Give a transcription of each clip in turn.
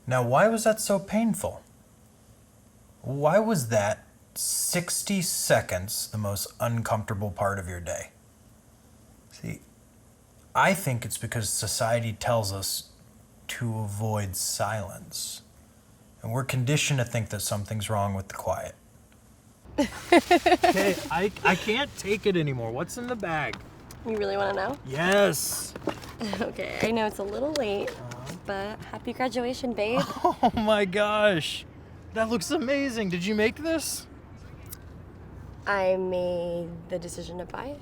Now, why was that so painful? Why was that 60 seconds the most uncomfortable part of your day? See, I think it's because society tells us to avoid silence. And we're conditioned to think that something's wrong with the quiet. Okay, I can't take it anymore. What's in the bag? You really want to know? Yes. Okay, I know it's a little late, but happy graduation, babe. Oh my gosh. That looks amazing. Did you make this? I made the decision to buy it.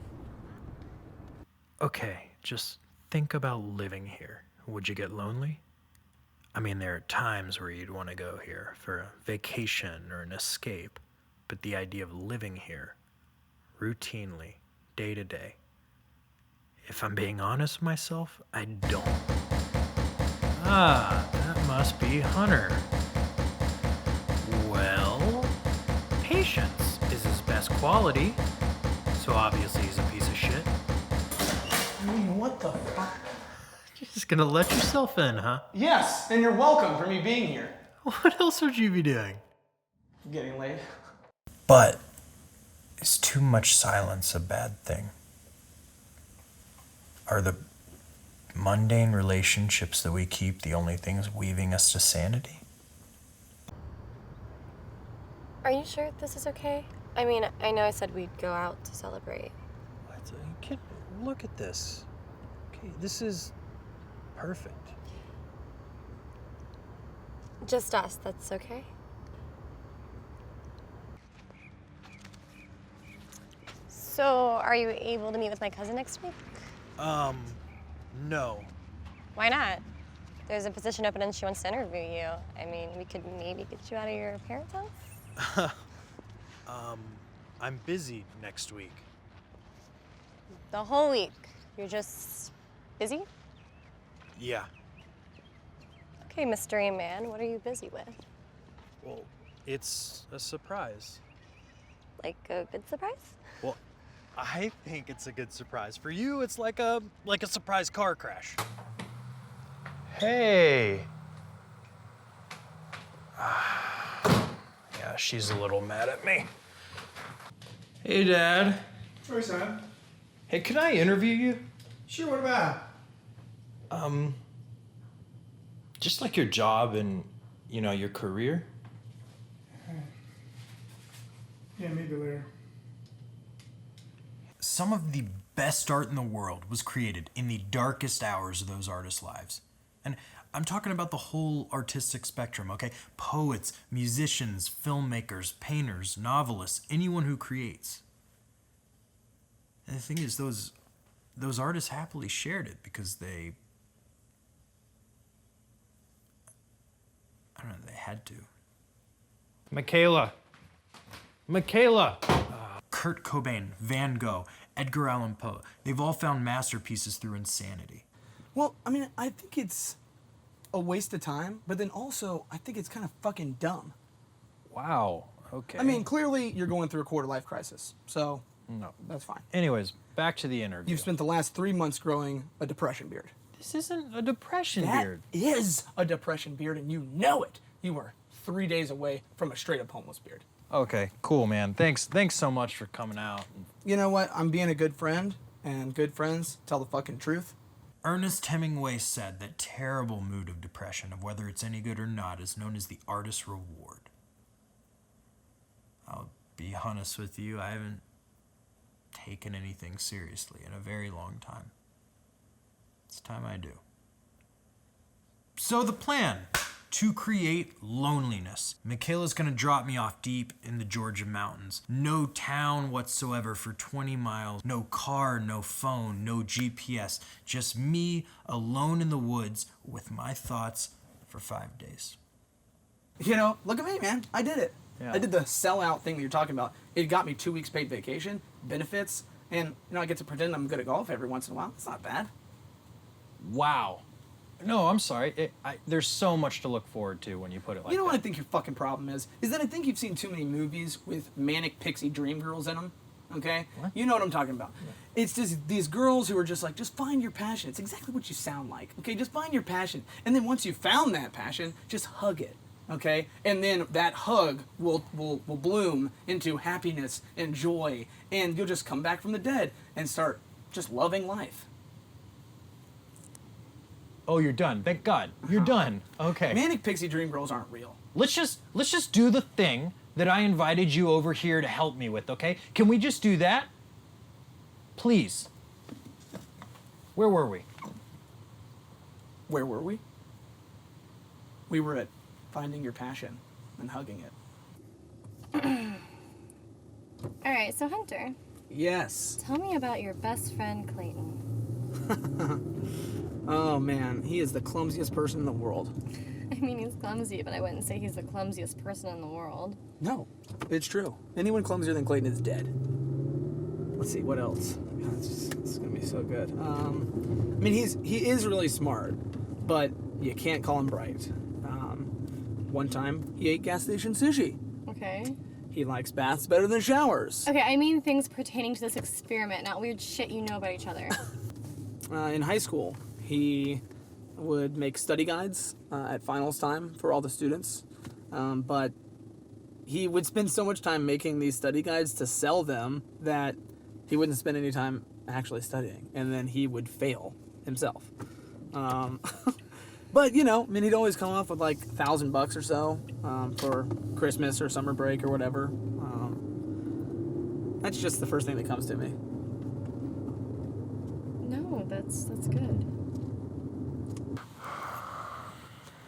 Okay, just think about living here. Would you get lonely? I mean, there are times where you'd want to go here for a vacation or an escape, but the idea of living here, routinely, day to day, if I'm being honest with myself, I don't. Ah, that must be Hunter. Well, patience is his best quality, so obviously he's a piece of shit. I mean, what the fuck? You're just gonna let yourself in, huh? Yes, and you're welcome for me being here. What else would you be doing? Getting laid. But is too much silence a bad thing? Are the mundane relationships that we keep the only things weaving us to sanity? Are you sure this is okay? I mean, I know I said we'd go out to celebrate. What? Kid, look at this. Okay, this is perfect. Just us, that's okay? So, are you able to meet with my cousin next week? No. Why not? There's a position open and she wants to interview you. I mean, we could maybe get you out of your parents' house? I'm busy next week. The whole week. You're just busy? Yeah. Okay, mystery man, what are you busy with? Well, it's a surprise. Like a good surprise? Well, I think it's a good surprise. For you, it's like a surprise car crash. Hey. Yeah, she's a little mad at me. Hey, Dad. Sorry, son. Hey, can I interview you? Sure, what about? Just like your job and, your career. Yeah, maybe later. Some of the best art in the world was created in the darkest hours of those artists' lives. And I'm talking about the whole artistic spectrum, okay? Poets, musicians, filmmakers, painters, novelists, anyone who creates. And the thing is, those artists happily shared it because they had to. Michaela. Kurt Cobain, Van Gogh, Edgar Allan Poe. They've all found masterpieces through insanity. Well, I mean, I think it's a waste of time, but then also, I think it's kind of fucking dumb. Wow. Okay. I mean, clearly, you're going through a quarter-life crisis, so no, that's fine. Anyways, back to the interview. You've spent the last 3 months growing a depression beard. This isn't a depression beard. That is a depression beard, and you know it. You were 3 days away from a straight-up homeless beard. Okay, cool, man. Thanks so much for coming out. You know what? I'm being a good friend, and good friends tell the fucking truth. Ernest Hemingway said that terrible mood of depression, of whether it's any good or not, is known as the artist's reward. I'll be honest with you, I haven't taken anything seriously in a very long time. It's time I do. So the plan, to create loneliness. Michaela's gonna drop me off deep in the Georgia mountains. No town whatsoever for 20 miles. No car, no phone, no GPS. Just me alone in the woods with my thoughts for 5 days. You know, look at me, man. I did it. Yeah. I did the sellout thing that you're talking about. It got me 2 weeks paid vacation, benefits, and I get to pretend I'm good at golf every once in a while. It's not bad. Wow. No, I'm sorry. There's so much to look forward to when you put it like that. You know what I think your fucking problem is? Is that I think you've seen too many movies with manic pixie dream girls in them. okay? What? You know what I'm talking about. It's just these girls who are just like, just find your passion. It's exactly what you sound like, okay? Just find your passion. And then once you've found that passion, just hug it, okay? And then that hug will bloom into happiness and joy, and you'll just come back from the dead and start just loving life. Oh, you're done. Thank God. You're done. Okay. Manic pixie dream girls aren't real. Let's just do the thing that I invited you over here to help me with, okay? Can we just do that? Please. Where were we? Where were we? We were at finding your passion and hugging it. All right, so Hunter, Yes. tell me about your best friend Clayton. Oh man, he is the clumsiest person in the world. I mean, he's clumsy, but I wouldn't say he's the clumsiest person in the world. No, it's true. Anyone clumsier than Clayton is dead. Let's see, what else? God, it's gonna be so good. I mean, he is really smart, but you can't call him bright. One time, he ate gas station sushi. Okay. He likes baths better than showers. Okay, I mean things pertaining to this experiment, not weird shit you know about each other. In high school, he would make study guides at finals time for all the students, but he would spend so much time making these study guides to sell them that he wouldn't spend any time actually studying, and then he would fail himself. But you know, I mean, he'd always come off with like $1,000 or so for Christmas or summer break or whatever. That's just the first thing that comes to me. No, that's good.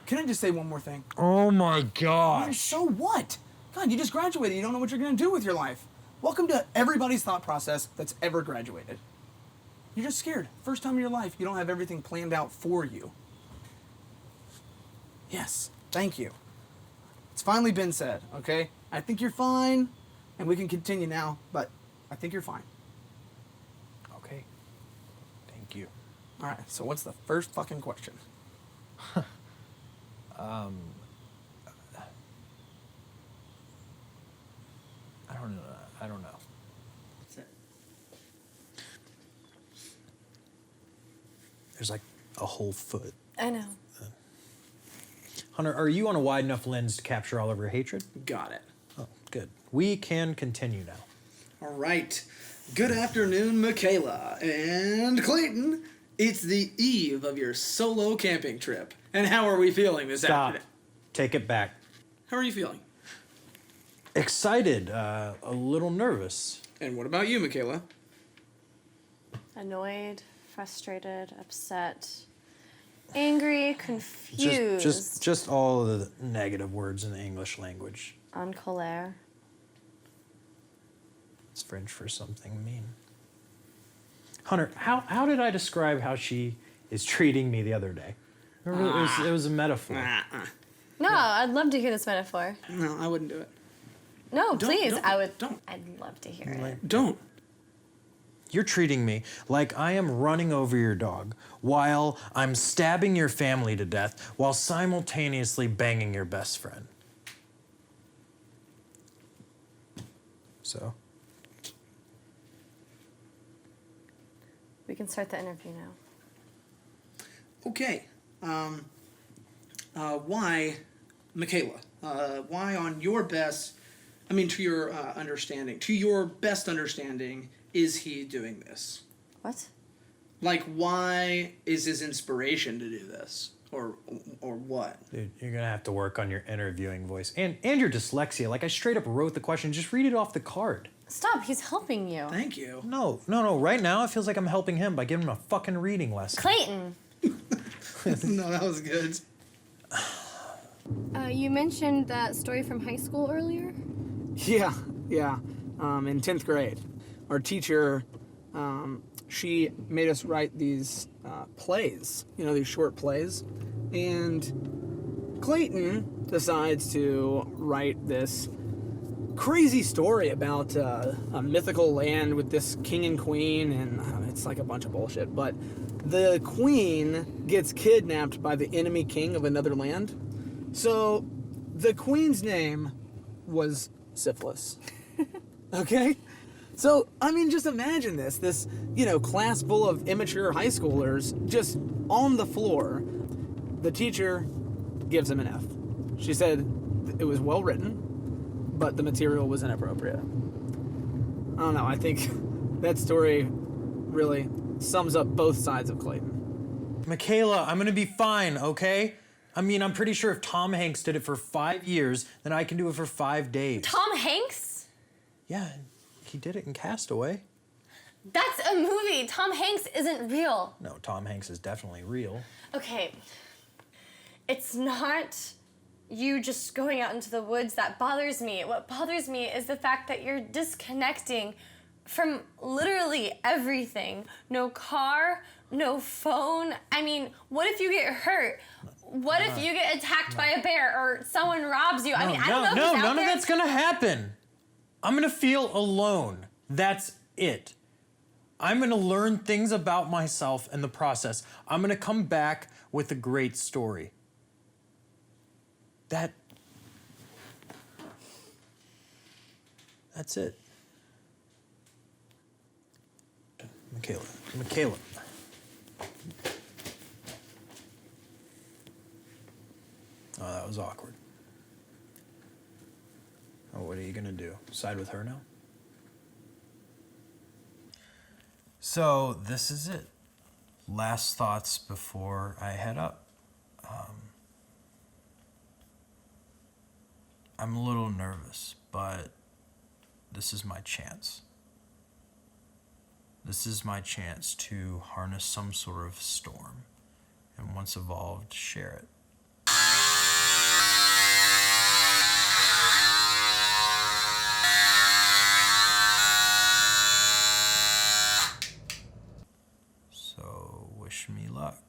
Can I just say one more thing? Oh my Man, gosh. so what? God, you just graduated. You don't know what you're going to do with your life. Welcome to everybody's thought process that's ever graduated. You're just scared. First time in your life, you don't have everything planned out for you. Yes, thank you. It's finally been said, okay? I think you're fine, and we can continue now, but I think you're fine. Okay. Thank you. All right, so what's the first fucking question? I don't know. That's it. There's like a whole foot. I know. Hunter, are you on a wide enough lens to capture all of your hatred? Got it. Oh, good. We can continue now. All right. Good afternoon, Michaela and Clayton. It's the eve of your solo camping trip. And how are we feeling this Stop. afternoon? Take it back. How are you feeling? Excited, a little nervous. And what about you, Michaela? Annoyed, frustrated, upset, angry, confused. Just all of the negative words in the English language. En colère. It's French for something mean. Hunter, how did I describe how she is treating me the other day? It was a metaphor. No, I'd love to hear this metaphor. No, I wouldn't do it. No, Don't- please, don't- I would. don't. I'd love to hear it. Don't. You're treating me like I am running over your dog while I'm stabbing your family to death while simultaneously banging your best friend. So? We can start the interview now. Okay. Why, Michaela? Why on your best, to your understanding, to your best understanding, is he doing this? What? Like, why is his inspiration to do this? Or what? Dude, you're gonna have to work on your interviewing voice and your dyslexia. Like I straight up wrote the question, just read it off the card. Stop, he's helping you. Thank you. No. Right now it feels like I'm helping him by giving him a fucking reading lesson. Clayton! No, that was good. You mentioned that story from high school earlier? Yeah. In 10th grade, our teacher, she made us write these plays, these short plays. And Clayton decides to write this crazy story about a mythical land with this king and queen, and it's like a bunch of bullshit. But the queen gets kidnapped by the enemy king of another land. So the queen's name was Syphilis. Okay? So, I mean, just imagine this, class full of immature high schoolers just on the floor. The teacher gives him an F. She said it was well written, but the material was inappropriate. I don't know, I think that story really sums up both sides of Clayton. Michaela, I'm gonna be fine, okay? I mean, I'm pretty sure if Tom Hanks did it for 5 years, then I can do it for 5 days. Tom Hanks? Yeah, he did it in Castaway. That's a movie. Tom Hanks isn't real. No, Tom Hanks is definitely real. Okay, it's not you just going out into the woods that bothers me. What bothers me is the fact that you're disconnecting from literally everything. No car, no phone. I mean, what if you get hurt? What if you get attacked by a bear or someone robs you? I don't know if he's out none there. of that's gonna happen. I'm gonna feel alone. That's it. I'm gonna learn things about myself in the process. I'm gonna come back with a great story. That's it. Michaela. Oh, that was awkward. Oh, what are you gonna do? Side with her now? So, this is it. Last thoughts before I head up. I'm a little nervous, but this is my chance. This is my chance to harness some sort of storm, and once evolved, share it. So, wish me luck.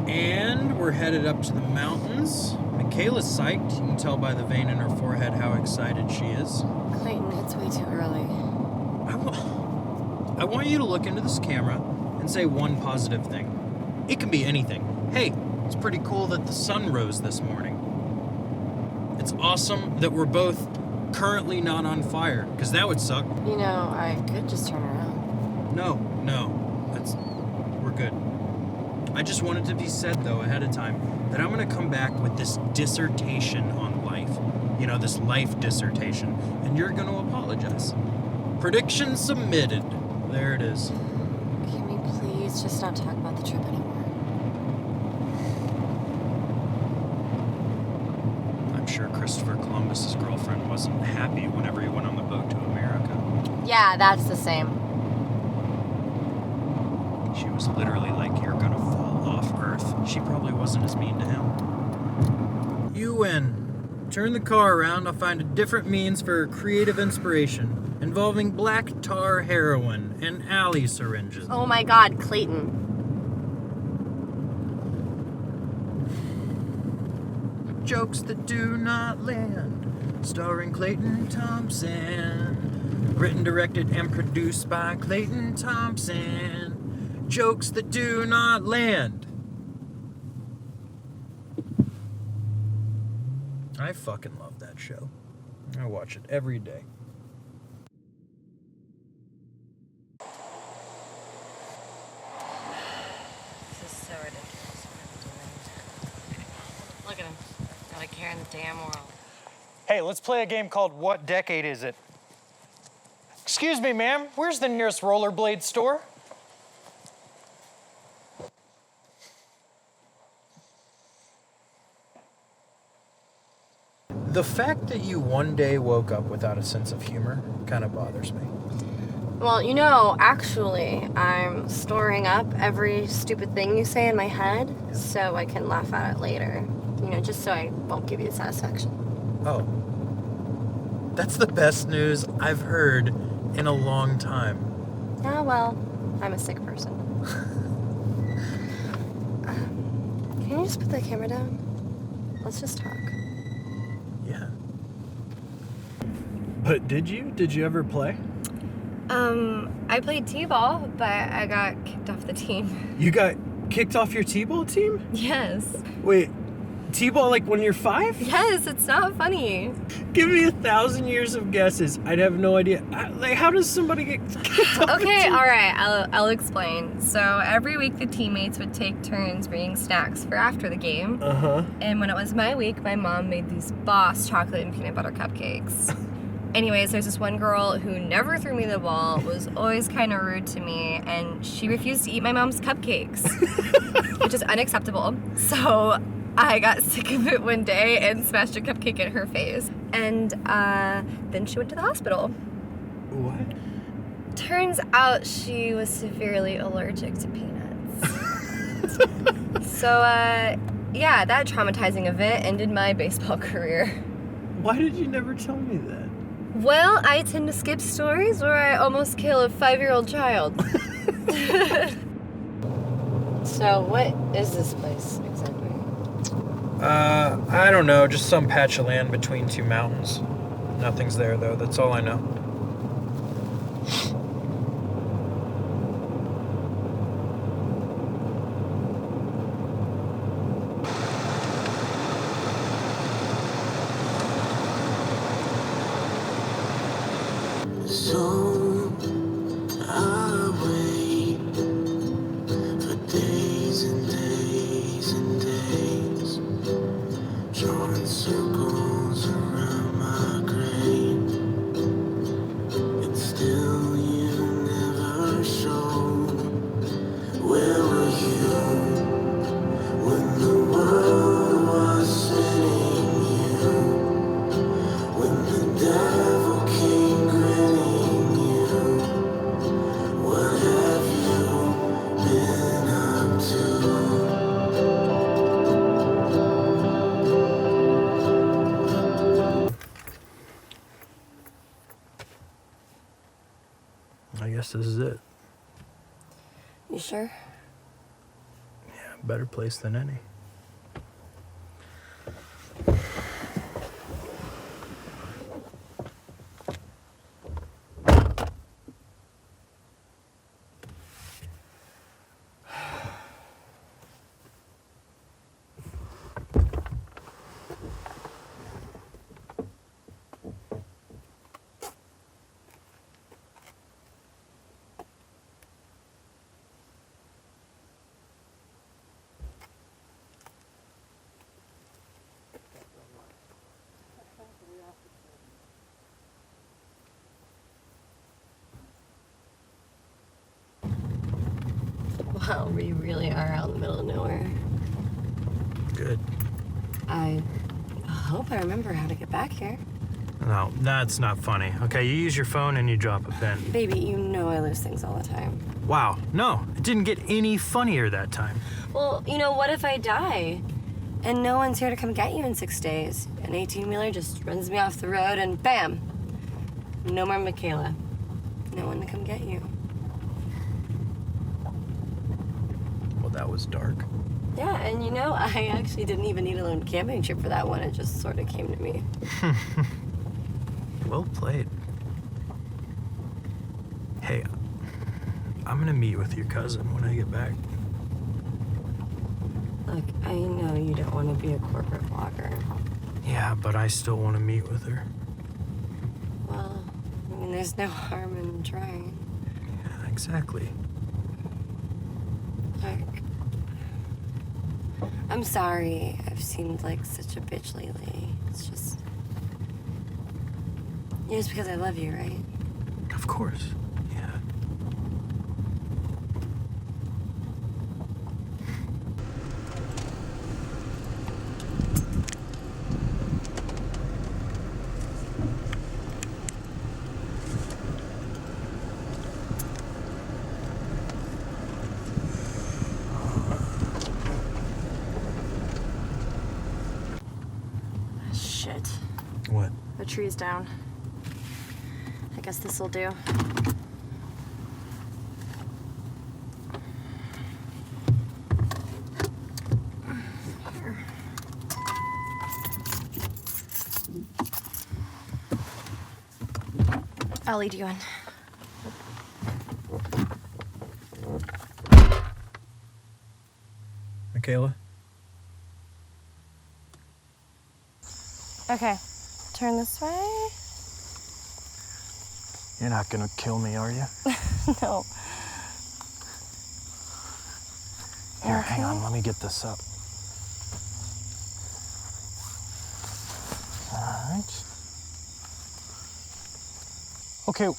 And we're headed up to the mountains. Michaela's psyched. You can tell by the vein in her forehead how excited she is. Clayton, it's way too early. I want you to look into this camera and say one positive thing. It can be anything. Hey, it's pretty cool that the sun rose this morning. It's awesome that we're both currently not on fire, because that would suck. You know, I could just turn around. No, we're good. I just wanted to be said, though, ahead of time, that I'm going to come back with this dissertation on life. You know, this life dissertation. And you're going to apologize. Prediction submitted. There it is. Can we please just not talk about the trip anymore? I'm sure Christopher Columbus's girlfriend wasn't happy whenever he went on the boat to America. Yeah, that's the same. She was literally like, you're gonna fall off Earth. She probably wasn't as mean to him. You win. Turn the car around, I'll find a different means for creative inspiration, involving black tar heroin and alley syringes. Oh my God, Clayton. Jokes that do not land, starring Clayton Thompson. Written, directed, and produced by Clayton Thompson. Jokes that do not land. I fucking love that show. I watch it every day. This is so ridiculous. Look at him. Not a care in the damn world. Hey, let's play a game called What Decade Is It? Excuse me, ma'am, where's the nearest rollerblade store? The fact that you one day woke up without a sense of humor kind of bothers me. Well, you know, actually, I'm storing up every stupid thing you say in my head so I can laugh at it later. You know, just so I won't give you the satisfaction. Oh. That's the best news I've heard in a long time. Ah, well, I'm a sick person. Can you just put the camera down? Let's just talk. Yeah. But did you? Did you ever play? I I played t-ball, but I got kicked off the team. You got kicked off your t-ball team? Yes. Wait, t-ball like when you're 5? Yes, it's not funny. Give me 1,000 years of guesses. I'd have no idea. Like, how does somebody get kicked off the Okay, team? all right, I'll explain. So every week the teammates would take turns bringing snacks for after the game. Uh-huh. And when it was my week, my mom made these Boss chocolate and peanut butter cupcakes. Anyways, there's this one girl who never threw me the ball, was always kind of rude to me, and she refused to eat my mom's cupcakes, which is unacceptable. So I got sick of it one day and smashed a cupcake in her face. And then she went to the hospital. What? Turns out she was severely allergic to peanuts. So, yeah, that traumatizing event ended my baseball career. Why did you never tell me that? Well, I tend to skip stories where I almost kill a 5-year-old child. So, what is this place exactly? I don't know, just some patch of land between 2 mountains. Nothing's there, though. That's all I know. So I wait for days and days and days, drawing circles around my grave. And still you never showed. Where were you when the world was sending you? When the devil came grinning you, what have you been up to? I guess this is it. You sure? Yeah, better place than any. Wow, we really are out in the middle of nowhere. Good. I hope I remember how to get back here. No, that's not funny. Okay, you use your phone and you drop a pin. Baby, you know I lose things all the time. Wow, no, it didn't get any funnier that time. Well, you know, what if I die? And no one's here to come get you in 6 days. An 18-wheeler just runs me off the road and bam! No more Michaela. No one to come get you. Well, that was dark. Yeah, and you know, I actually didn't even need a lone camping trip for that one. It just sort of came to me. Well played. Hey, I'm gonna meet with your cousin when I get back. Look, I know you don't want to be a corporate vlogger. Yeah, but I still want to meet with her. Well, I mean, there's no harm in trying. Yeah, exactly. Look, I'm sorry I've seemed like such a bitch lately. It's just... It's because I love you, right? Of course. Yeah. Shit. What? The tree's down. I guess this'll do. Here. I'll lead you in. Michaela? Okay, turn this way. You're not gonna kill me, are you? No. Here, hang on, let me get this up. All right. Okay,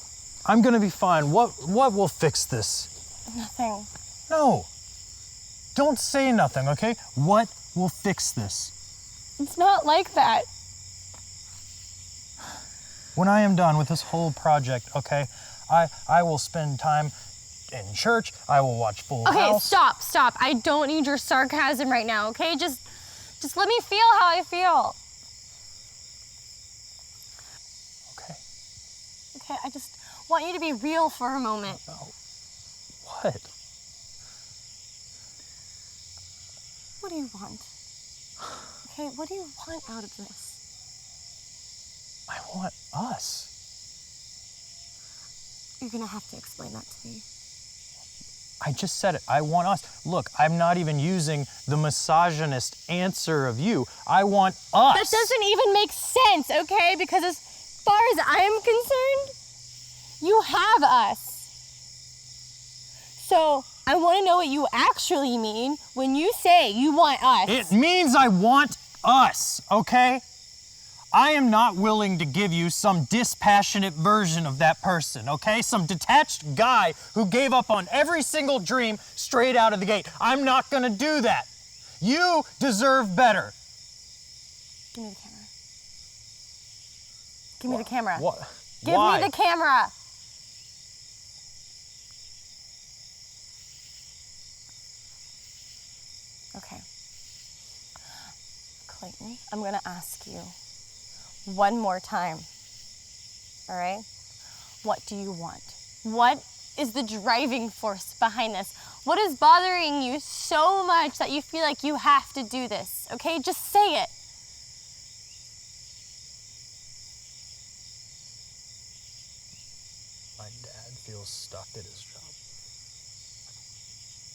I'm gonna be fine. What will fix this? Nothing. No. Don't say nothing, okay? What will fix this? It's not like that. When I am done with this whole project, okay, I will spend time in church. I will watch Full Okay, House. stop. I don't need your sarcasm right now, okay? Just let me feel how I feel. Okay. Okay, I just want you to be real for a moment. What? What do you want? Okay, what do you want out of this? I want us. You're gonna have to explain that to me. I just said it. I want us. Look, I'm not even using the misogynist answer of you. I want us. That doesn't even make sense, okay? Because as far as I'm concerned, you have us. So I want to know what you actually mean when you say you want us. It means I want us, okay? I am not willing to give you some dispassionate version of that person, okay? Some detached guy who gave up on every single dream straight out of the gate. I'm not gonna do that. You deserve better. Give me the camera. Give me the camera. What? Give Why? me the camera. Okay. Clayton, I'm gonna ask you one more time, all right? What do you want? What is the driving force behind this? What is bothering you so much that you feel like you have to do this, okay? Just say it. My dad feels stuck at his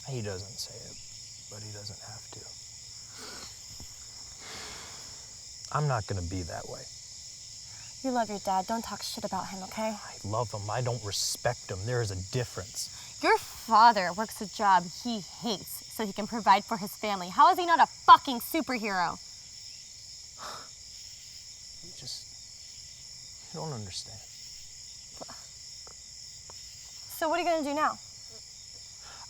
job. He doesn't say it, but he doesn't have to. I'm not gonna be that way. You love your dad. Don't talk shit about him, okay? I love him. I don't respect him. There is a difference. Your father works a job he hates so he can provide for his family. How is he not a fucking superhero? You don't understand. So what are you gonna do now?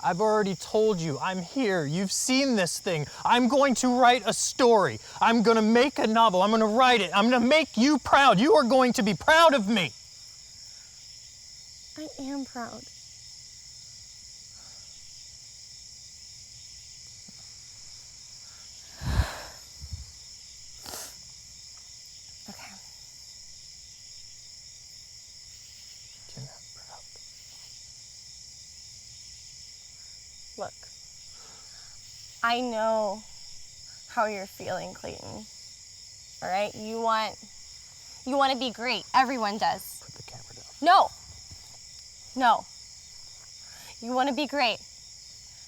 I've already told you, I'm here. You've seen this thing. I'm going to write a story. I'm gonna make a novel. I'm gonna write it. I'm gonna make you proud. You are going to be proud of me. I am proud. Okay. You're not proud. Look, I know how you're feeling, Clayton. All right? You want to be great. Everyone does. Put the camera down. No. You want to be great.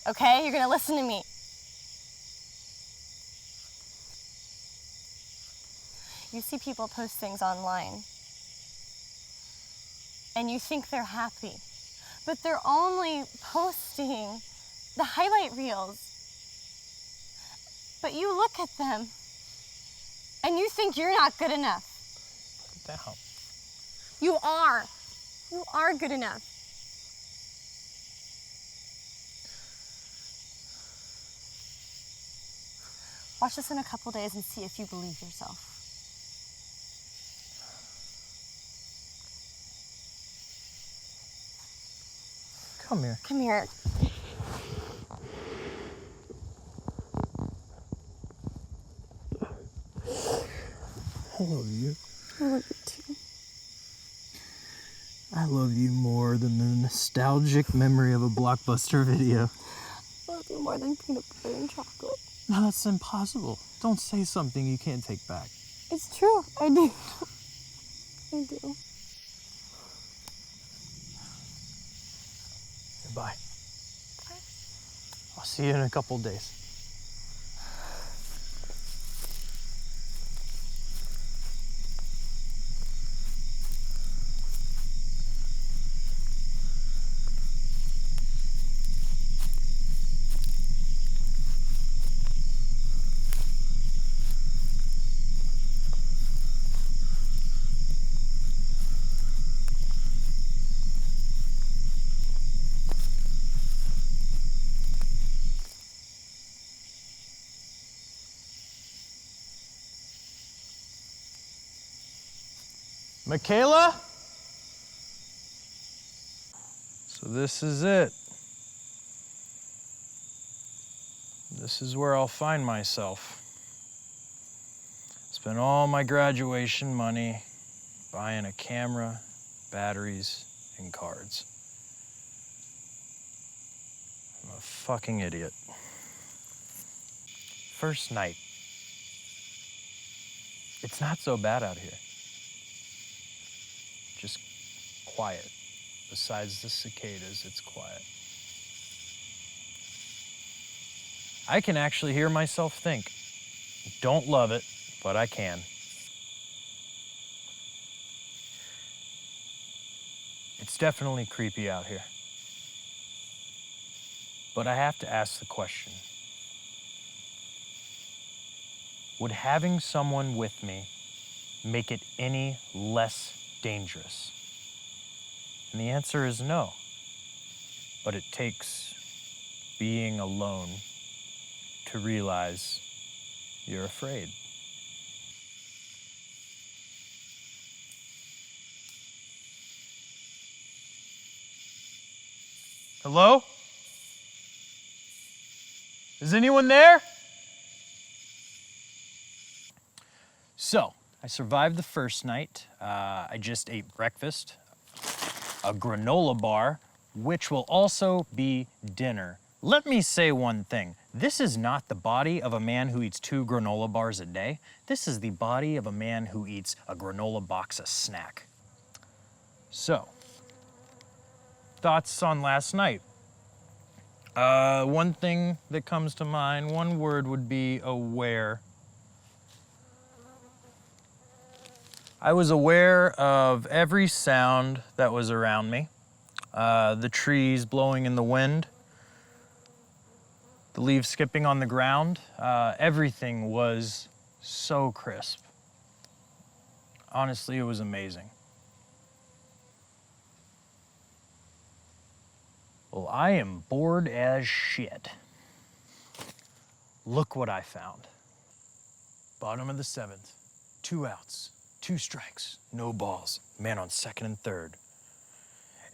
Okay? You're going to listen to me. You see people post things online, and you think they're happy, but they're only posting the highlight reels. But you look at them, and you think you're not good enough. Put it down. You are. You are good enough. Watch this in a couple days and see if you believe yourself. Come here. Come here. I love you. I love you too. I love you more than the nostalgic memory of a Blockbuster video. I love you more than peanut butter and chocolate. No, that's impossible. Don't say something you can't take back. It's true. I do. I do. Goodbye. I'll see you in a couple days. Michaela? So this is it. This is where I'll find myself. Spent all my graduation money buying a camera, batteries, and cards. I'm a fucking idiot. First night. It's not so bad out here. Just quiet. Besides the cicadas, it's quiet. I can actually hear myself think. Don't love it, but I can. It's definitely creepy out here. But I have to ask the question. Would having someone with me make it any less dangerous? And the answer is no. But it takes being alone to realize you're afraid. Hello? Is anyone there? So, I survived the first night. I just ate breakfast, a granola bar, which will also be dinner. Let me say one thing. This is not the body of a man who eats 2 granola bars a day. This is the body of a man who eats a granola box a snack. So, thoughts on last night? One thing that comes to mind, one word would be aware. I was aware of every sound that was around me. The trees blowing in the wind, the leaves skipping on the ground. Everything was so crisp. Honestly, it was amazing. Well, I am bored as shit. Look what I found. Bottom of the 7th, 2 outs, 2 strikes, no balls. Man on 2nd and 3rd.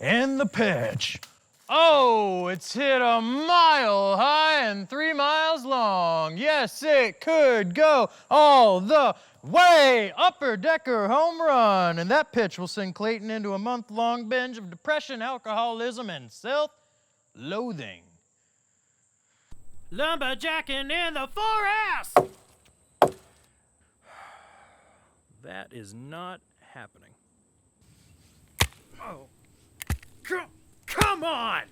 And the pitch. Oh, it's hit a mile high and 3 miles long. Yes, it could go all the way. Upper decker home run. And that pitch will send Clayton into a month-long binge of depression, alcoholism, and self-loathing. Lumberjacking in the forest! That is not happening. Oh. Come on!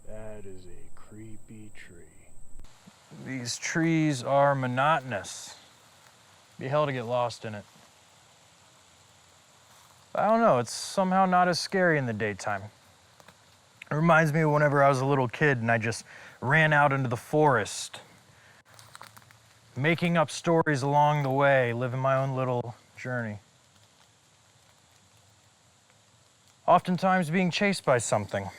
That is a creepy tree. These trees are monotonous. Be hell to get lost in it. I don't know, it's somehow not as scary in the daytime. It reminds me of whenever I was a little kid and I just ran out into the forest, making up stories along the way, living my own little journey. Oftentimes being chased by something.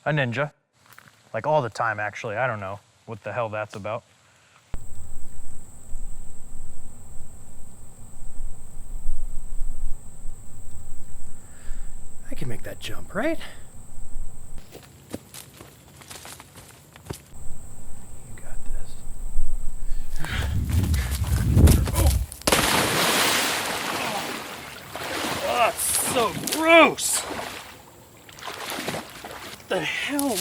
A ninja. Like all the time, actually. I don't know what the hell that's about. I can make that jump, right? You got this. Oh, it's so gross! What the hell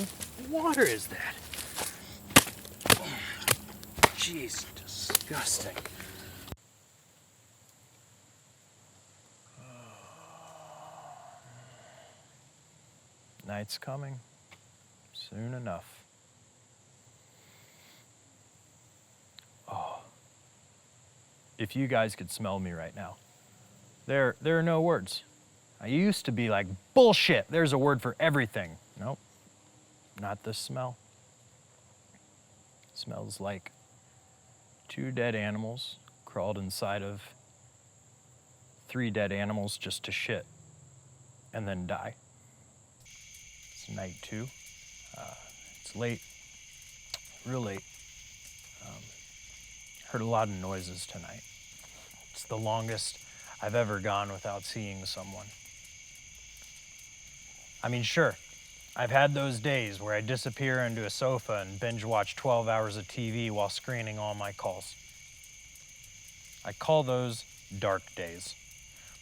water is that? Jeez, disgusting. Night's coming, soon enough. Oh, if you guys could smell me right now, there are no words. I used to be like, bullshit, there's a word for everything. Nope, not this smell. Smells like 2 dead animals crawled inside of 3 dead animals just to shit and then die. It's night 2. It's late, real late. Heard a lot of noises tonight. It's the longest I've ever gone without seeing someone. I mean, sure, I've had those days where I disappear into a sofa and binge watch 12 hours of TV while screening all my calls. I call those dark days,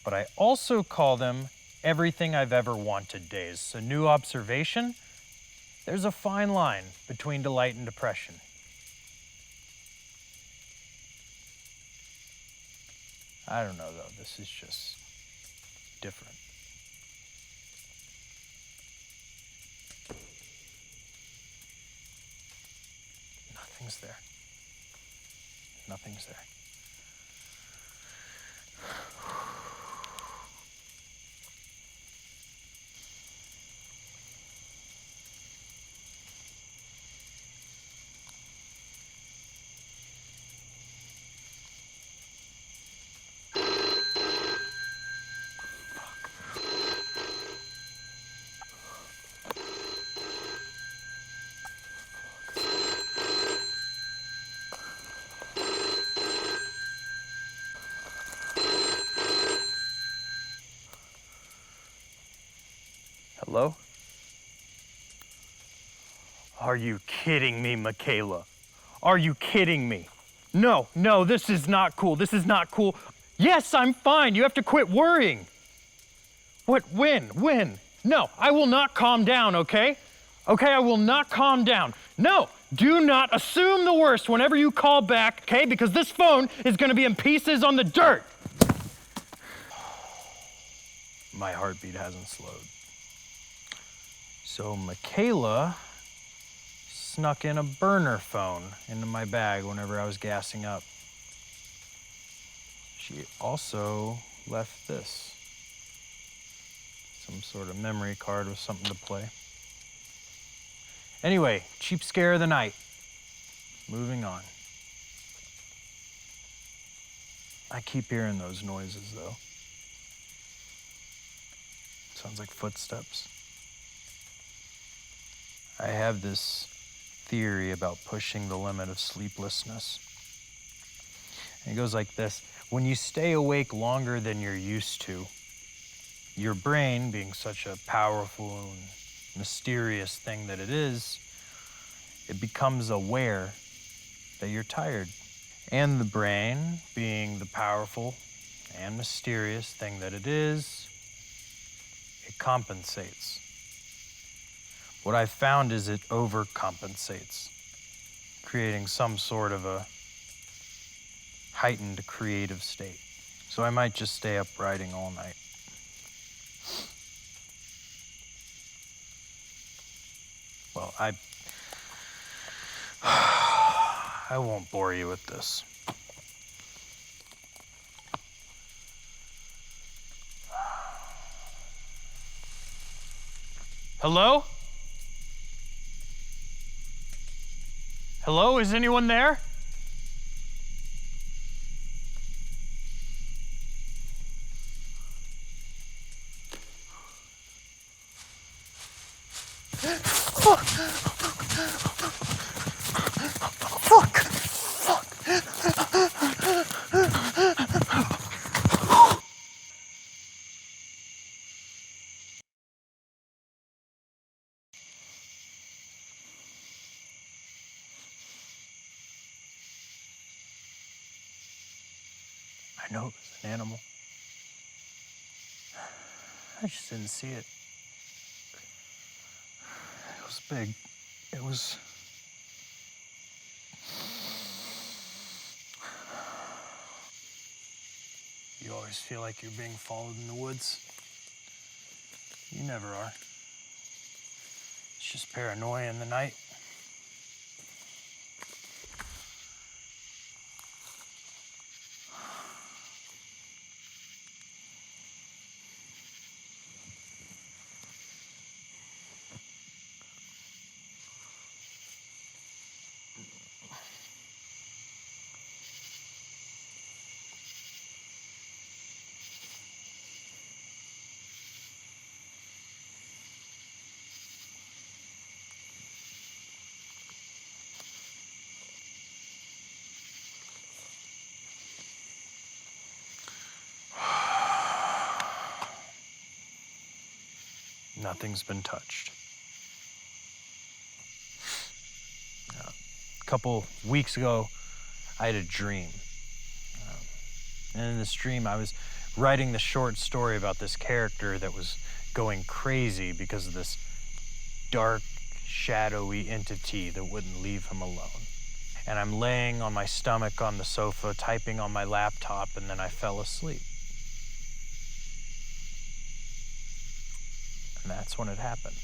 but I also call them everything I've ever wanted days. So new observation, there's a fine line between delight and depression. I don't know though, this is just different. Nothing's there. Nothing's there. Hello? Are you kidding me, Michaela? Are you kidding me? No, this is not cool. This is not cool. Yes, I'm fine. You have to quit worrying. What, when? No, I will not calm down, okay? Okay, I will not calm down. No, do not assume the worst whenever you call back, okay? Because this phone is gonna be in pieces on the dirt. My heartbeat hasn't slowed. So Michaela snuck in a burner phone into my bag whenever I was gassing up. She also left this. Some sort of memory card with something to play. Anyway, cheap scare of the night. Moving on. I keep hearing those noises though. Sounds like footsteps. I have this theory about pushing the limit of sleeplessness. And it goes like this. When you stay awake longer than you're used to, your brain, being such a powerful and mysterious thing that it is, it becomes aware that you're tired. And the brain, being the powerful and mysterious thing that it is, it compensates. What I've found is it overcompensates, creating some sort of a heightened creative state. So I might just stay up writing all night. Well, I won't bore you with this. Hello? Hello, is anyone there? I know it was an animal. I just didn't see it. It was big. It was... You always feel like you're being followed in the woods. You never are. It's just paranoia in the night. Nothing's been touched. A couple weeks ago, I had a dream. And in this dream, I was writing the short story about this character that was going crazy because of this dark, shadowy entity that wouldn't leave him alone. And I'm laying on my stomach on the sofa, typing on my laptop, and then I fell asleep. And that's when it happened.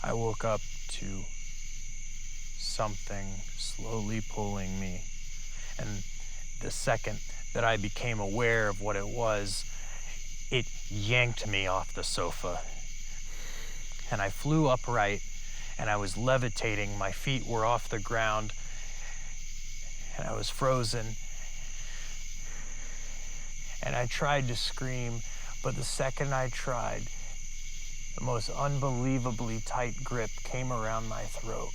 I woke up to something slowly pulling me. And the second that I became aware of what it was, it yanked me off the sofa. And I flew upright, and I was levitating. My feet were off the ground, and I was frozen. And I tried to scream, but the second I tried, the most unbelievably tight grip came around my throat.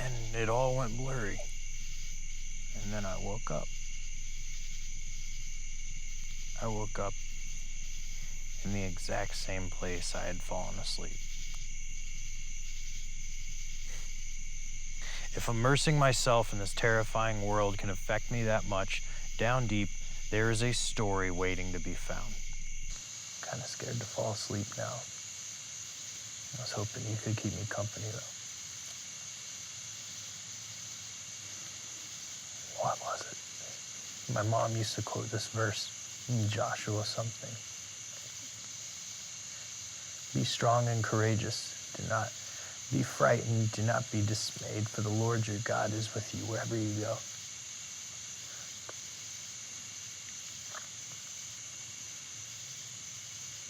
And it all went blurry. And then I woke up. I woke up in the exact same place I had fallen asleep. If immersing myself in this terrifying world can affect me that much, down deep, there is a story waiting to be found. I'm kind of scared to fall asleep now. I was hoping you could keep me company, though. What was it? My mom used to quote this verse in Joshua something. Be strong and courageous. Do not be frightened. Do not be dismayed, for the Lord your God is with you wherever you go.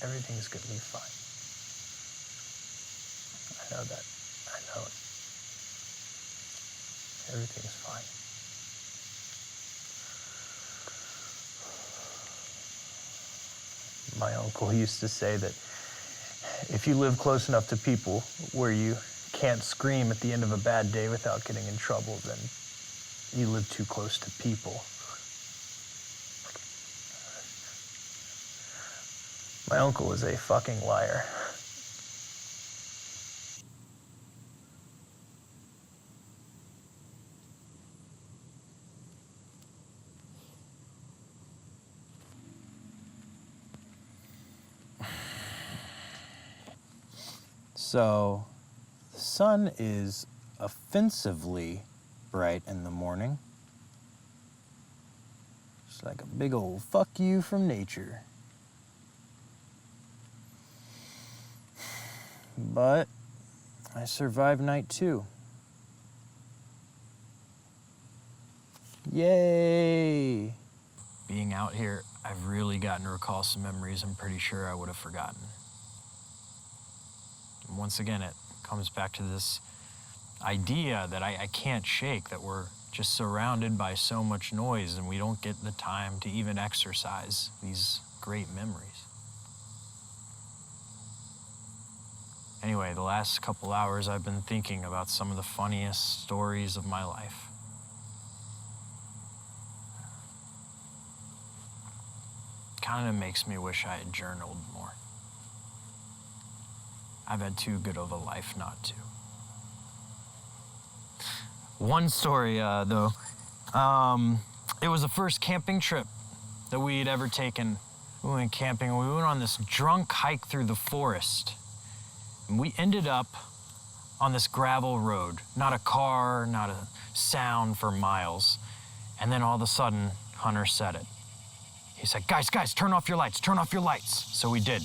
Everything's gonna be fine. I know that. I know it. Everything's fine. My uncle used to say that if you live close enough to people where you can't scream at the end of a bad day without getting in trouble, then you live too close to people. My uncle is a fucking liar. So, the sun is offensively bright in the morning. It's like a big old fuck you from nature. But I survived night 2. Yay! Being out here, I've really gotten to recall some memories I'm pretty sure I would have forgotten. And once again, it comes back to this idea that I can't shake, that we're just surrounded by so much noise and we don't get the time to even exercise these great memories. Anyway, the last couple hours I've been thinking about some of the funniest stories of my life. Kind of makes me wish I had journaled more. I've had too good of a life not to. One story, though, it was the first camping trip that we had ever taken. We went camping and we went on this drunk hike through the forest. And we ended up on this gravel road, not a car, not a sound for miles. And then all of a sudden, Hunter said it. He said, guys, turn off your lights, turn off your lights. So we did.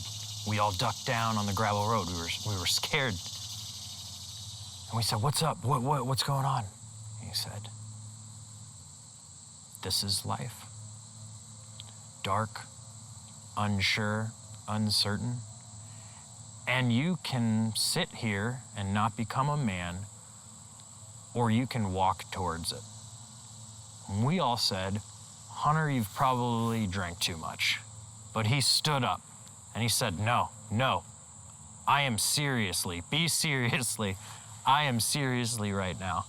We all ducked down on the gravel road. We were scared. And we said, what's up? What's going on? He said, this is life. Dark, unsure, uncertain. And you can sit here and not become a man, or you can walk towards it. And we all said, Hunter, you've probably drank too much. But he stood up and he said, no, I am seriously right now.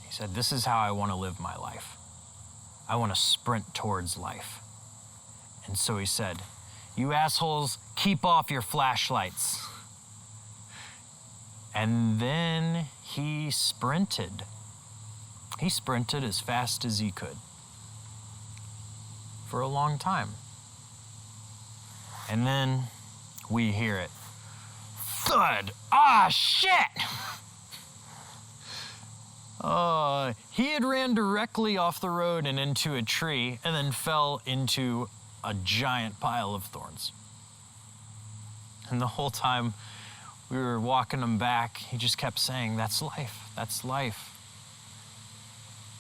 He said, this is how I want to live my life. I want to sprint towards life. And so he said, "You assholes, keep off your flashlights." And then he sprinted. He sprinted as fast as he could for a long time. And then we hear it. Thud! Ah, shit! He had ran directly off the road and into a tree and then fell into a giant pile of thorns. And the whole time we were walking him back, he just kept saying, "That's life, that's life.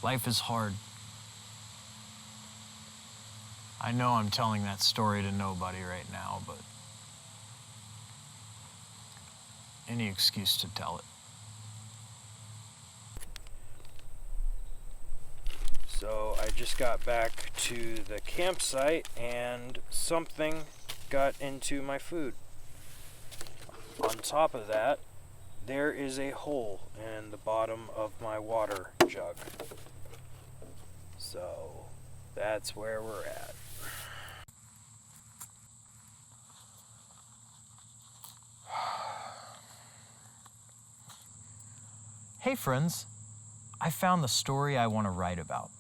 Life is hard." I know I'm telling that story to nobody right now, but any excuse to tell it. So I just got back to the campsite and something got into my food. On top of that, there is a hole in the bottom of my water jug. So that's where we're at. Hey friends, I found the story I want to write about.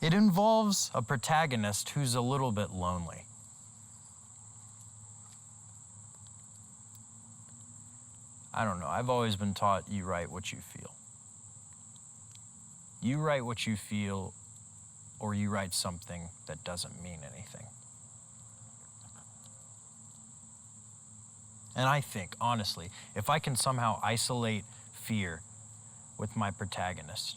It involves a protagonist who's a little bit lonely. I don't know, I've always been taught you write what you feel. You write what you feel, or you write something that doesn't mean anything. And I think, honestly, if I can somehow isolate fear with my protagonist,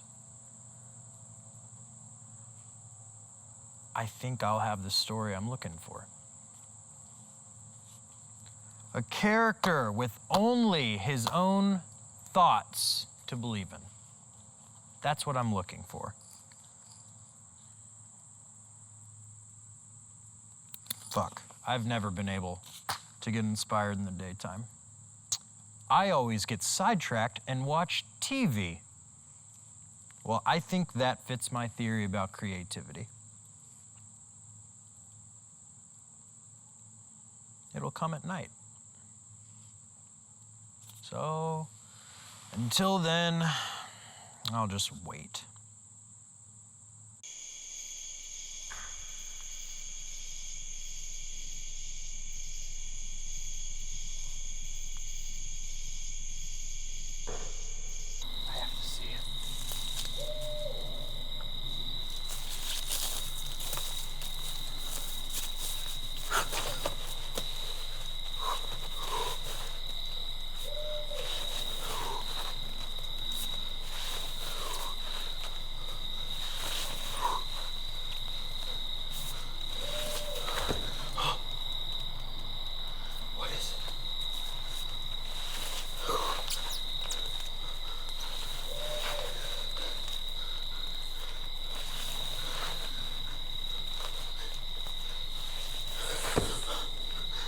I think I'll have the story I'm looking for. A character with only his own thoughts to believe in. That's what I'm looking for. Fuck, I've never been able to get inspired in the daytime. I always get sidetracked and watch TV. Well, I think that fits my theory about creativity. It'll come at night. So, until then, I'll just wait. I have to see it.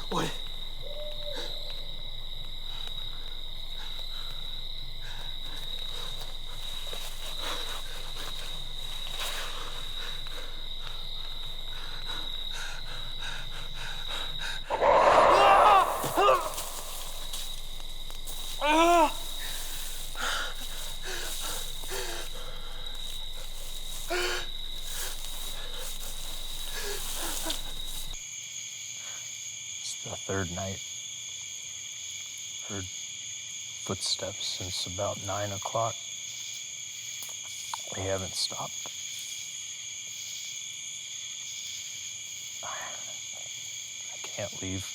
What? The third night. Heard footsteps since about 9 o'clock. They haven't stopped. I can't leave.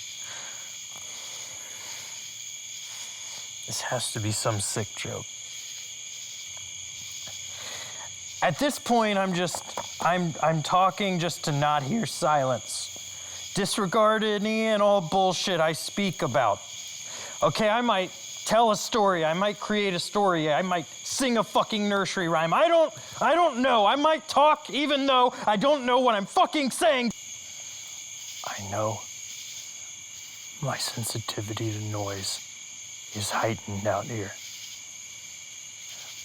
This has to be some sick joke. At this point, I'm talking just to not hear silence. Disregard any and all bullshit I speak about. Okay, I might tell a story, I might create a story, I might sing a fucking nursery rhyme. I don't know. I might talk even though I don't know what I'm fucking saying. I know my sensitivity to noise is heightened out here.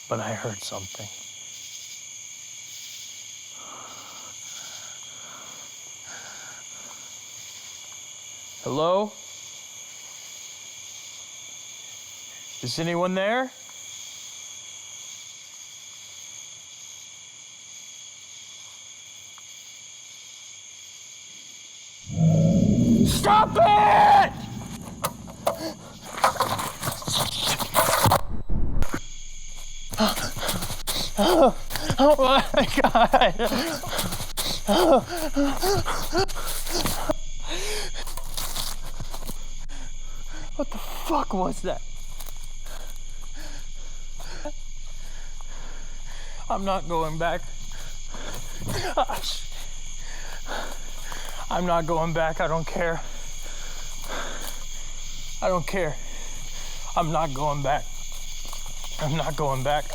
But I heard something. Hello? Is anyone there? Stop it! Oh my God. What the fuck was that? I'm not going back. I'm not going back. I don't care. I don't care. I'm not going back. I'm not going back.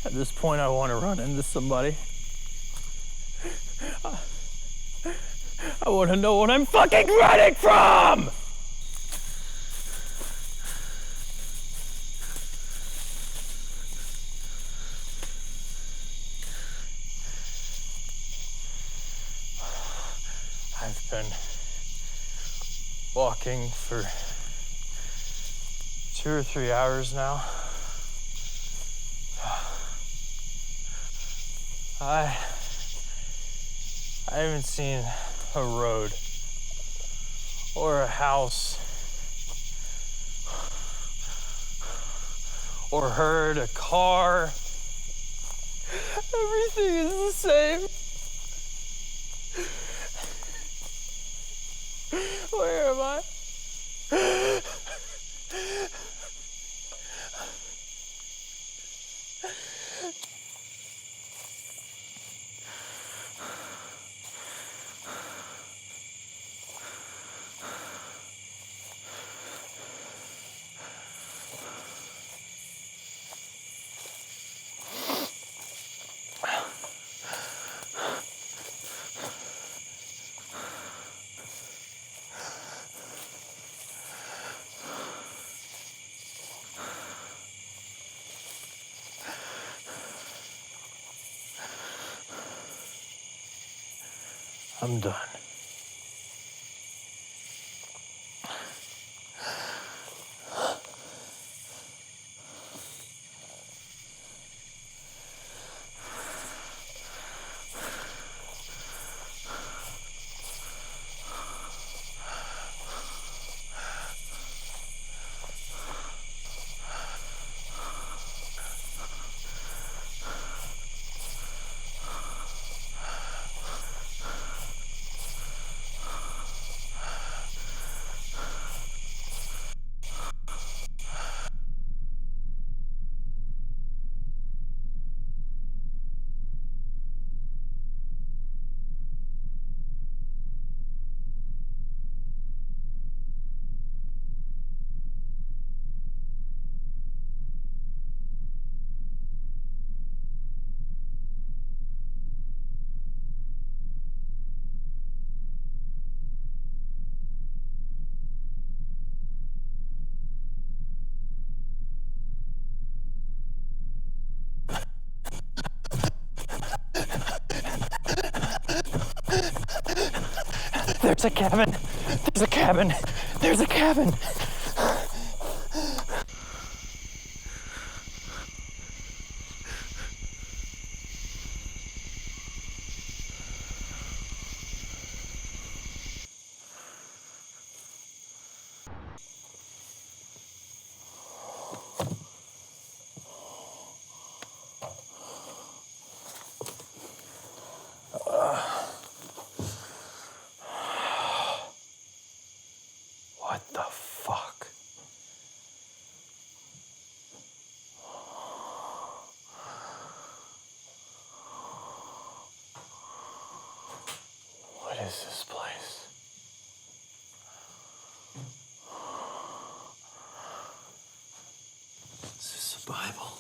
At this point, I want to run into somebody. I want to know what I'm fucking running from! I've been walking for 2 or 3 hours now. I haven't seen a road or a house or heard a car. Everything is the same. Where am I? I'm done. There's a cabin. There's a cabin. There's a cabin. What the fuck? is this place? Is this a Bible?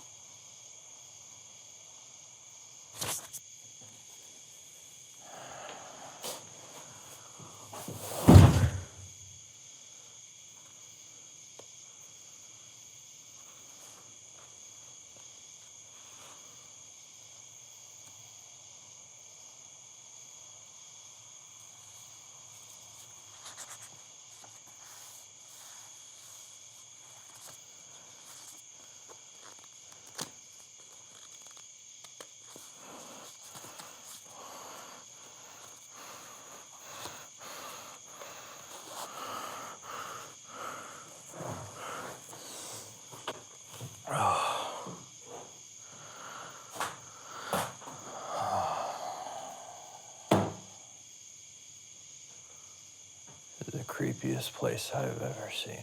The creepiest place I've ever seen.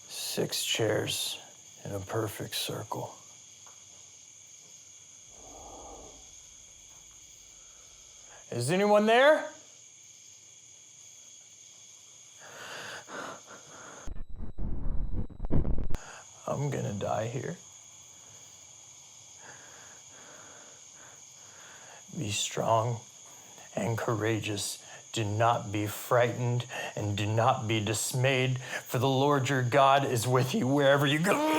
6 chairs in a perfect circle. Is anyone there? I'm gonna die here. Be strong and courageous. Do not be frightened and do not be dismayed, for the Lord your God is with you wherever you go.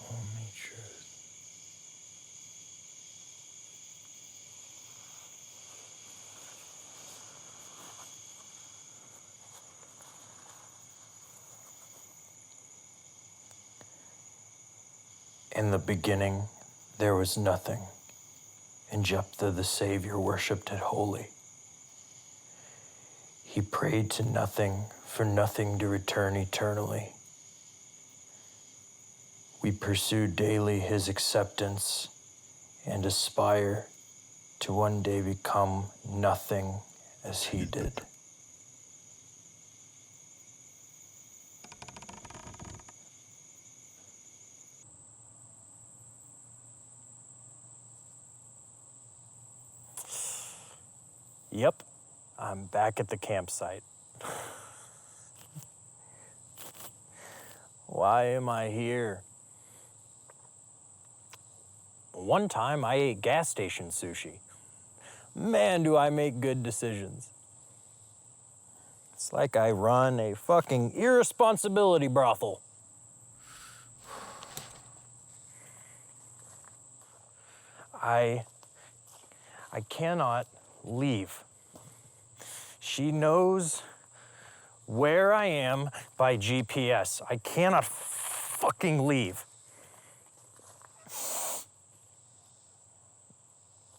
Only truth. In the beginning, there was nothing, and Jephthah the Savior worshipped it wholly. He prayed to nothing, for nothing to return eternally. We pursue daily his acceptance and aspire to one day become nothing as he did. Yep, I'm back at the campsite. Why am I here? One time I ate gas station sushi. Man, do I make good decisions. It's like I run a fucking irresponsibility brothel. I cannot leave. She knows where I am by GPS. I cannot fucking leave.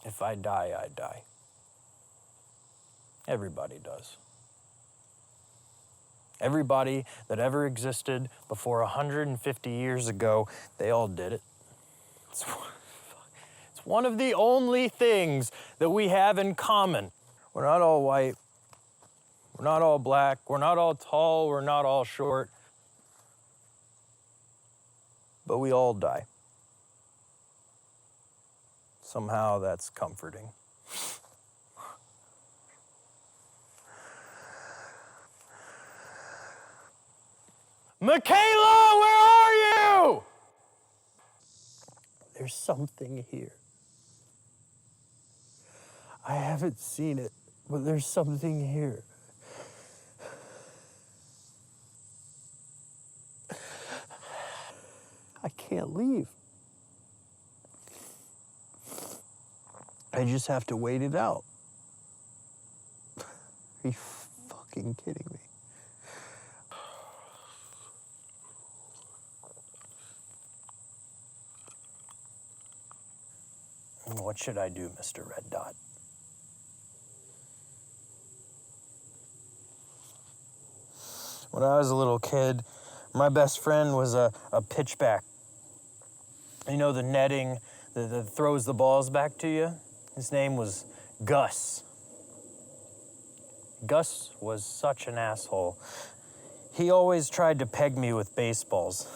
If I die, I die. Everybody does. Everybody that ever existed before 150 years ago, they all did it. It's one of the only things that we have in common. We're not all white. We're not all black. We're not all tall. We're not all short. But we all die. Somehow that's comforting. Michaela, where are you? There's something here. I haven't seen it, but there's something here. I can't leave. I just have to wait it out. Are you fucking kidding me? What should I do, Mr. Red Dot? When I was a little kid, my best friend was a pitchback. You know, the netting that throws the balls back to you? His name was Gus. Gus was such an asshole. He always tried to peg me with baseballs.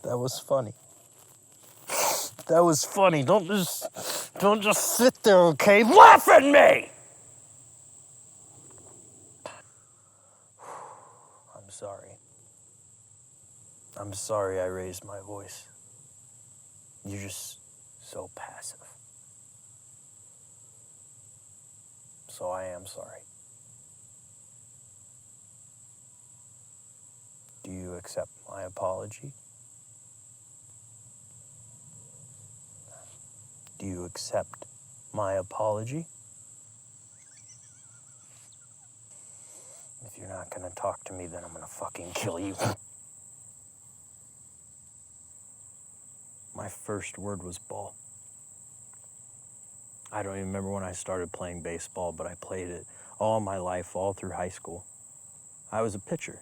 That was funny. That was funny. Don't just sit there, okay? Laugh at me! I'm sorry. I'm sorry I raised my voice. You're just so passive. So I am sorry. Do you accept my apology? Do you accept my apology? If you're not gonna talk to me, then I'm gonna fucking kill you. My first word was ball. I don't even remember when I started playing baseball, but I played it all my life, all through high school. I was a pitcher.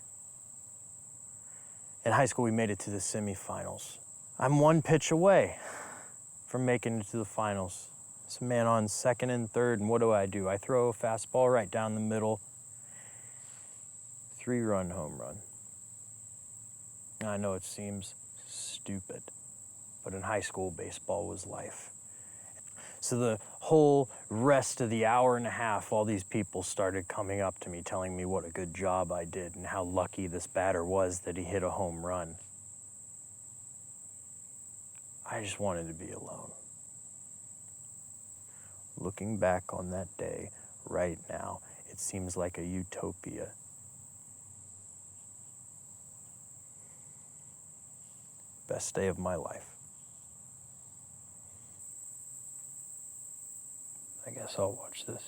In high school, we made it to the semifinals. I'm one pitch away from making it to the finals. It's a man on second and third, and what do? I throw a fastball right down the middle. 3-run home run. I know it seems stupid, but in high school, baseball was life. So the whole rest of the hour and a half, all these people started coming up to me, telling me what a good job I did and how lucky this batter was that he hit a home run. I just wanted to be alone. Looking back on that day, right now, it seems like a utopia. Best day of my life. I guess I'll watch this.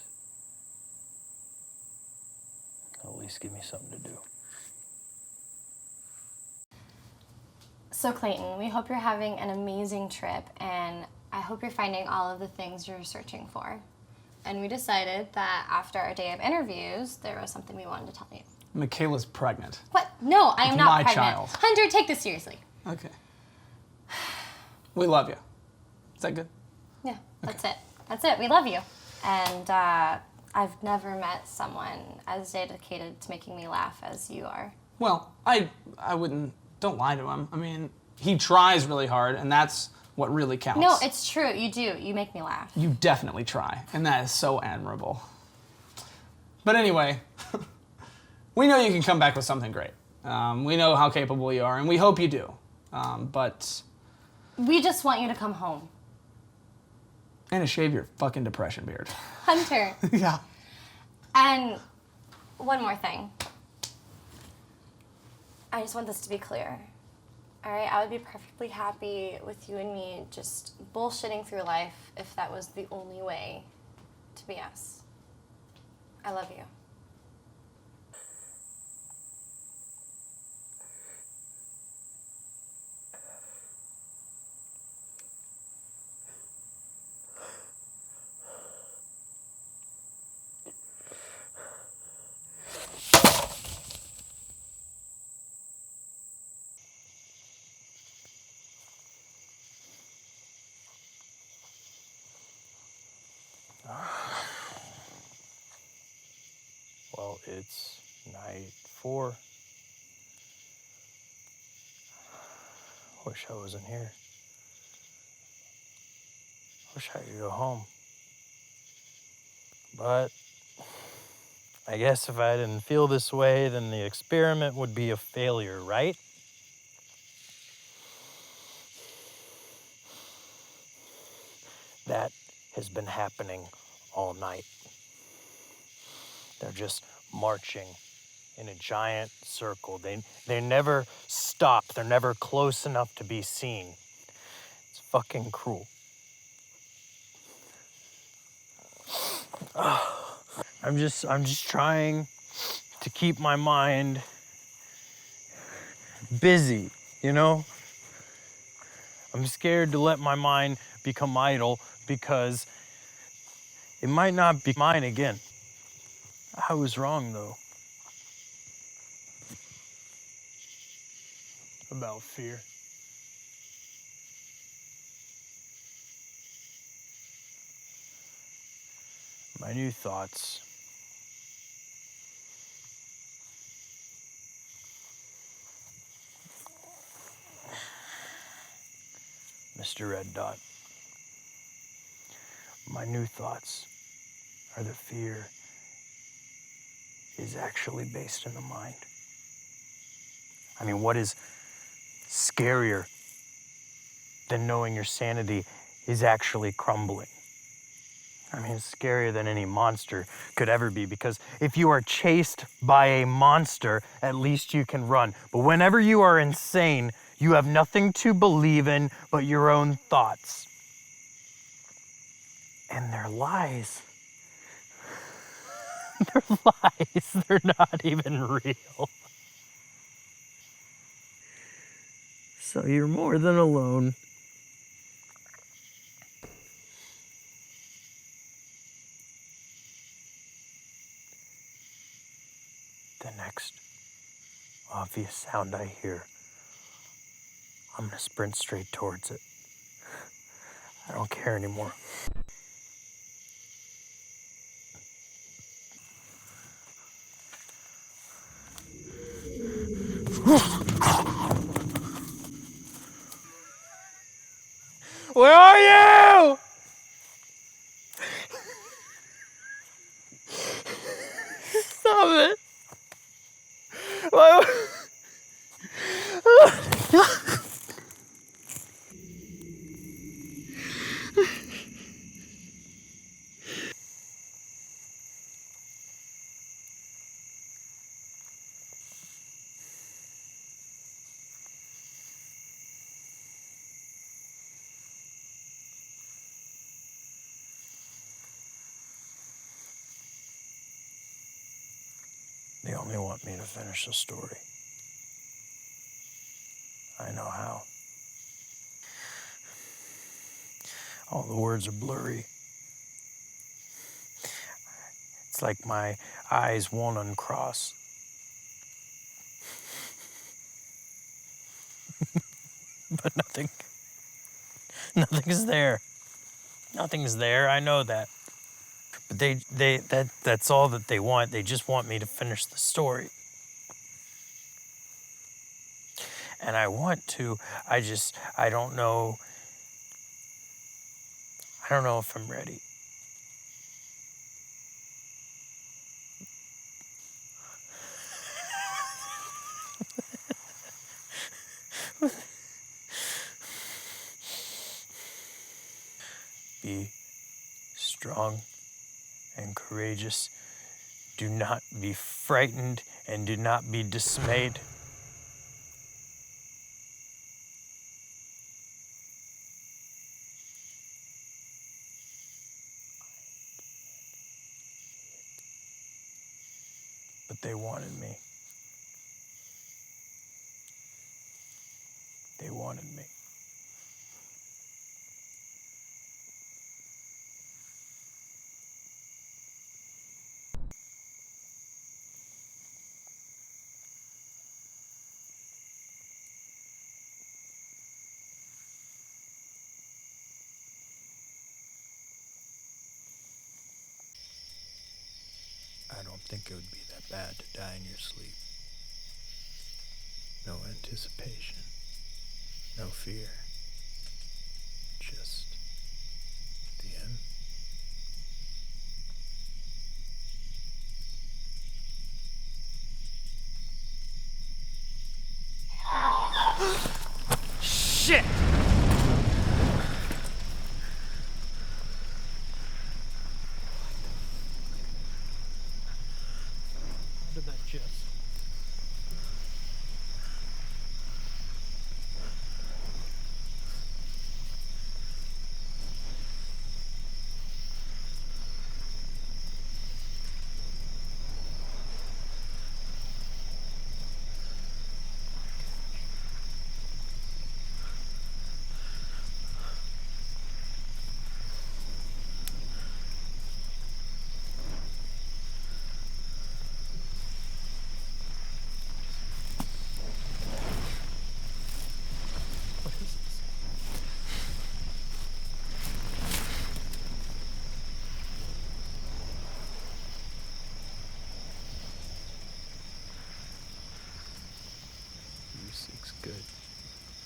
At least give me something to do. So Clayton, we hope you're having an amazing trip, and I hope you're finding all of the things you're searching for. And we decided that after our day of interviews, there was something we wanted to tell you. Michaela's pregnant. What? No, I am It's not my pregnant. child. Hunter, take this seriously. Okay. We love you. Is that good? Yeah, that's it. That's it. We love you. And I've never met someone as dedicated to making me laugh as you are. Well, I wouldn't, don't lie to him. I mean, he tries really hard, and that's what really counts. No, it's true. You do. You make me laugh. You definitely try, and that is so admirable. But anyway, we know you can come back with something great. We know how capable you are, and we hope you do. But... We just want you to come home. And to shave your fucking depression beard. Hunter. Yeah. And one more thing. I just want this to be clear. All right? I would be perfectly happy with you and me just bullshitting through life if that was the only way to be us. I love you. Well, it's night 4. I wish I wasn't here. I wish I could go home. But I guess if I didn't feel this way, then the experiment would be a failure, right? That has been happening all night. They're just marching in a giant circle. They never stop. They're never close enough to be seen. It's fucking cruel. I'm just trying to keep my mind busy, you know? I'm scared to let my mind become idle because it might not be mine again. I was wrong, though, about fear. My new thoughts. Mr. Red Dot. My new thoughts are that fear is actually based in the mind. I mean, what is scarier than knowing your sanity is actually crumbling? I mean, it's scarier than any monster could ever be, because if you are chased by a monster, at least you can run. But whenever you are insane, you have nothing to believe in but your own thoughts. And they're lies. They're lies. They're not even real. So you're more than alone. The next obvious sound I hear, I'm gonna sprint straight towards it. I don't care anymore. Where are you? Stop it. Why- They only want me to finish the story. I know how. All the words are blurry. It's like my eyes won't uncross. But nothing's there. Nothing's there, I know that. But that's all that they want. They just want me to finish the story. And I want to, I don't know if I'm ready. Be strong and courageous. Do not be frightened and do not be dismayed. But they wanted me. They wanted me. I don't think it would be that bad to die in your sleep. No anticipation. No fear. Just the end. Shit! How did that just... What is this? He who seeks good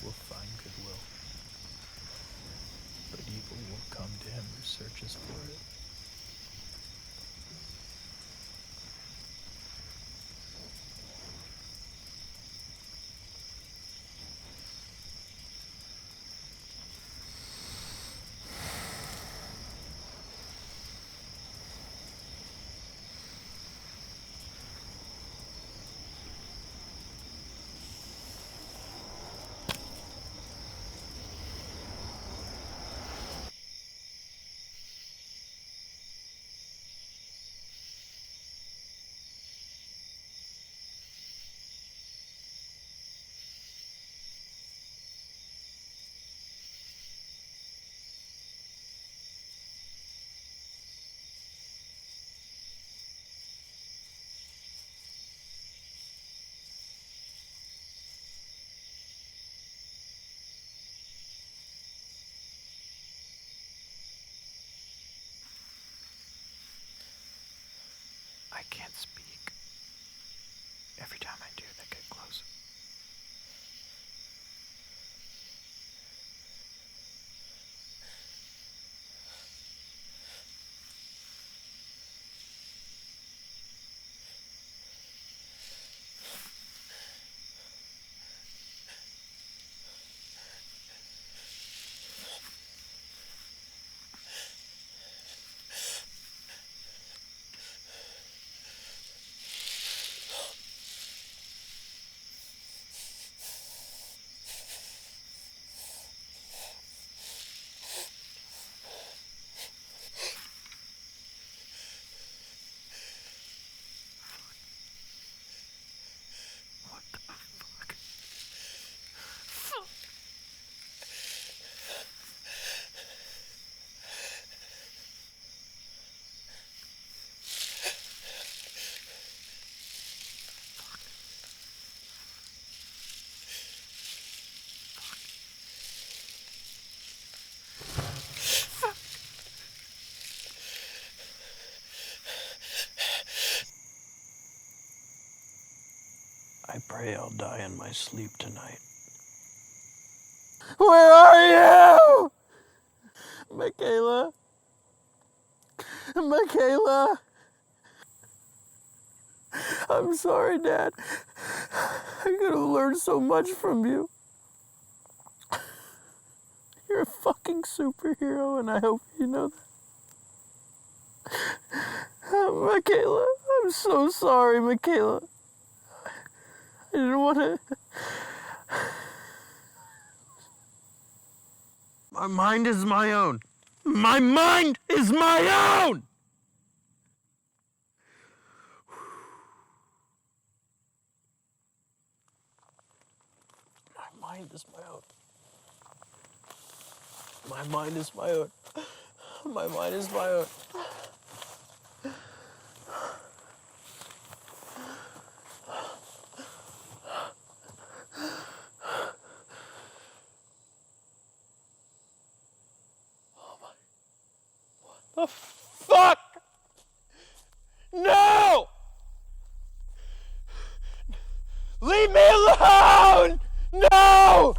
will find goodwill, but evil will come to him who searches for it. I can't speak. Every time I do, they get closer. What the fuck? I pray I'll die in my sleep tonight. Where are you? Michaela? Michaela? I'm sorry, Dad. I could have learned so much from you. You're a fucking superhero, and I hope you know that. Michaela, I'm so sorry, Michaela. I didn't want to... My mind is my own. My mind is my own! My mind is my own. My mind is my own. My mind is my own. The fuck? No! Leave me alone! No!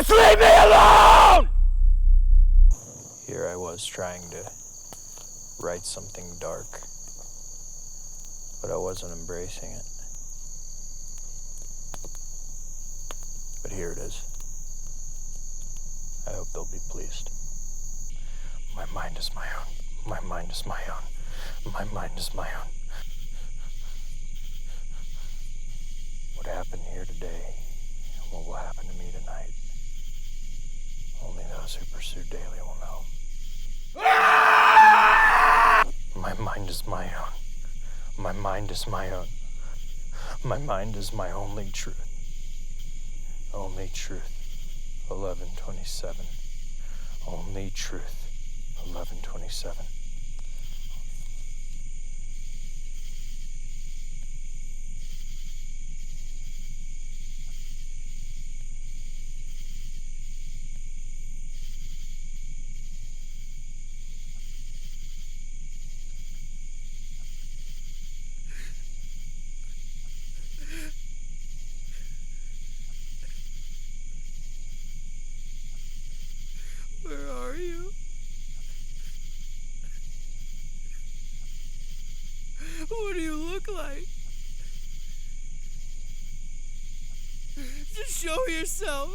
Just leave me alone! Here I was trying to write something dark, but I wasn't embracing it. But here it is. I hope they'll be pleased. My mind is my own. My mind is my own. My mind is my own. What happened here today, and what will happen to me tonight, only those who pursue daily will know. My mind is my own. My mind is my own. My mind is my only truth. Only truth. 11:27. Only truth. 11:27. Where are you? What do you look like? Just show yourself.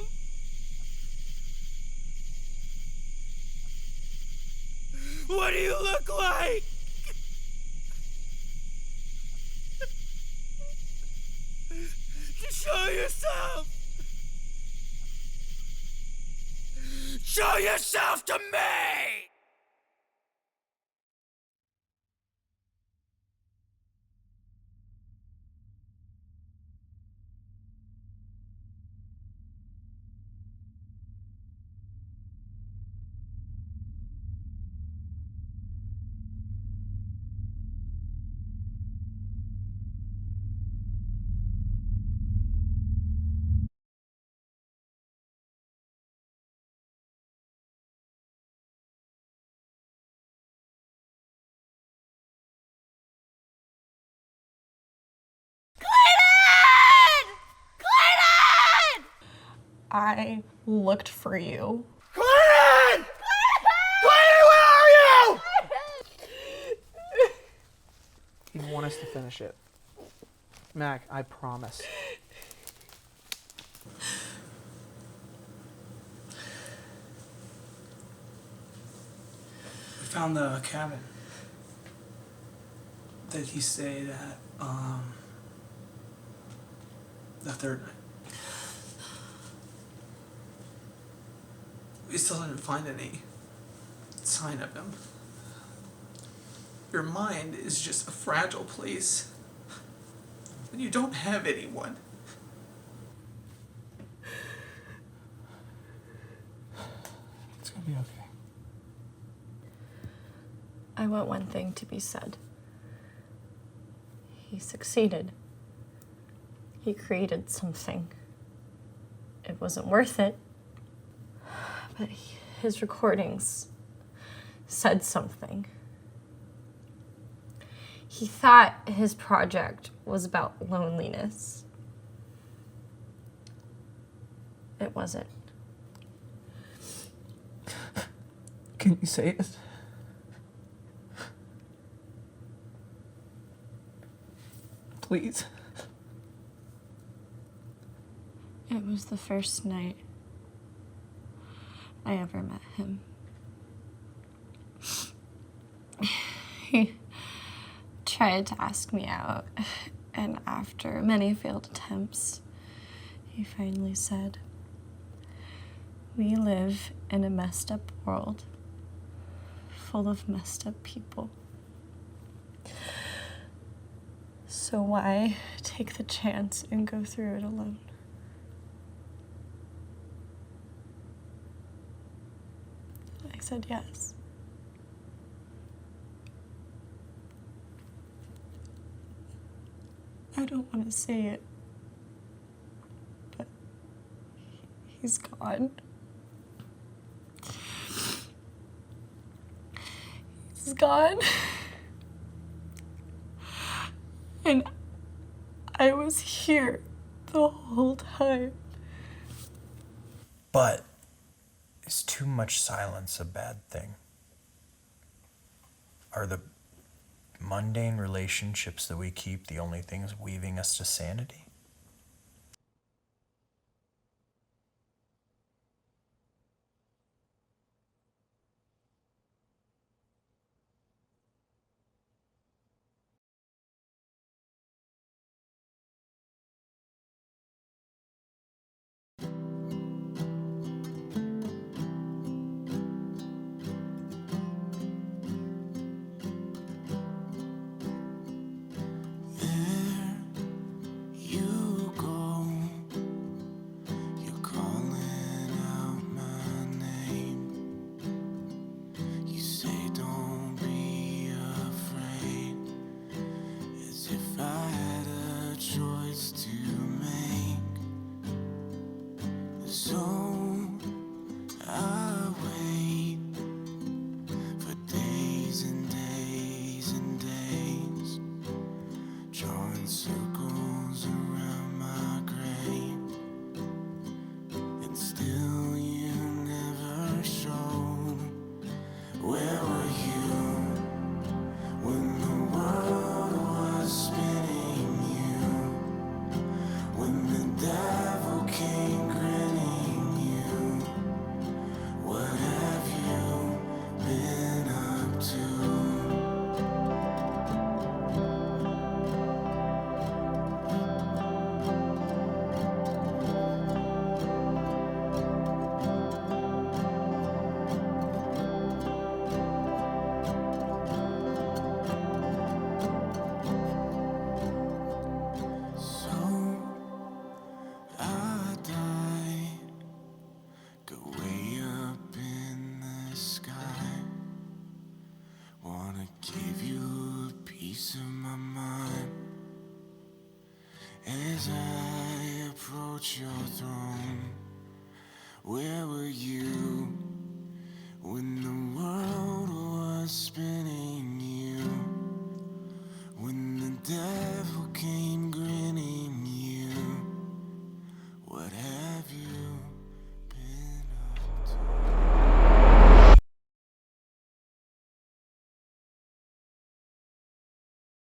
What do you look like? Just show yourself. Show yourself to me! I looked for you. Clayton! Clayton, where are you? You want us to finish it. Mac, I promise. We found the cabin that he stayed at, the third night. We still didn't find any sign of him. Your mind is just a fragile place when you don't have anyone. It's gonna be okay. I want one thing to be said. He succeeded. He created something. It wasn't worth it, but his recordings said something. He thought his project was about loneliness. It wasn't. Can you say it? Please. It was the first night I ever met him. He tried to ask me out, and after many failed attempts, he finally said, "We live in a messed up world, full of messed up people. So why take the chance and go through it alone?" I said yes. I don't want to say it, but he's gone. He's gone. And I was here the whole time. But is too much silence a bad thing? Are the mundane relationships that we keep the only things weaving us to sanity? You go, you're calling out my name. You say don't be afraid, as if I had a choice to make. So I wait for days and days and days, drawing circles around my grave, and still you never showed. Where were you when the world was spinning you? When the devil came grinning you? What have you been up to? So I die, go way up in the sky. Wanna give you a piece of my mind as I approach your throne.